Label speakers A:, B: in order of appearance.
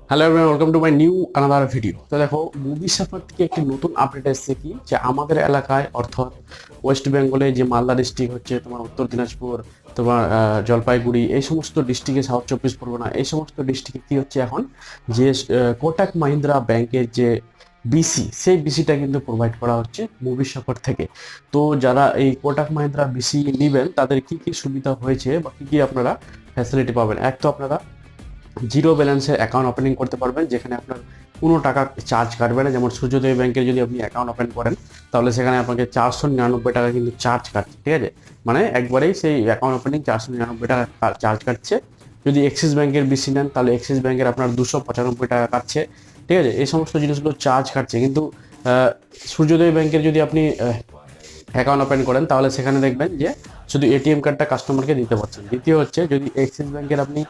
A: Hello everyone, welcome to my new another video. তো দেখো, movie suffer থেকে একটি নতুন আপডেট এসেছে কি, যে আমাদের এলাকায় অর্থাৎ ওয়েস্ট বেঙ্গলে যে মালদা ডিস্ট্রিক্ট হচ্ছে, তোমার উত্তর দিনাজপুর, তোমার জলপাইগুড়ি, এই সমস্ত ডিস্ট্রিক্টে, সাউথ চব্বিশ পরগনা, এই সমস্ত ডিস্ট্রিক্টে কি হচ্ছে এখন, যে কোটাক মাহিন্দ্রা ব্যাংকের যে বিসি, সেই বিসিটা কিন্তু প্রোভাইড করা হচ্ছে মুভি সাফার থেকে। তো যারা এই কোটাক মাহিন্দ্রা বিসি নেবেন, তাদের কি কি সুবিধা হয়েছে বা কি কি আপনারা ফ্যাসিলিটি পাবেন। এক, তো আপনারা জিরো ব্যালেন্সের অ্যাকাউন্ট ওপেনিং করতে পারবেন, যেখানে আপনার কোনো টাকা চার্জ কাটবে না। যেমন সূর্যোদয় ব্যাংকের যদি আপনি অ্যাকাউন্ট ওপেন করেন, তাহলে সেখানে আপনাকে 499 টাকা কিন্তু চার্জ কাটছে, ঠিক আছে? মানে একবারেই সেই অ্যাকাউন্ট ওপেনিং 499 টাকা চার্জ কাটছে। যদি অ্যাক্সিস ব্যাংকের বিসি নেন, তাহলে অ্যাক্সিস ব্যাংকের আপনার 295 টাকা কাটছে, ঠিক আছে? এই সমস্ত জিনিসগুলো চার্জ কাটছে। কিন্তু সূর্যোদয় ব্যাংকের যদি আপনি অ্যাকাউন্ট ওপেন করেন, তাহলে সেখানে দেখবেন যে শুধু এটিএম কার্ডটা কাস্টমারকে দিতে পারছেন। দ্বিতীয় হচ্ছে, যদি অ্যাক্সিস ব্যাংকের আপনি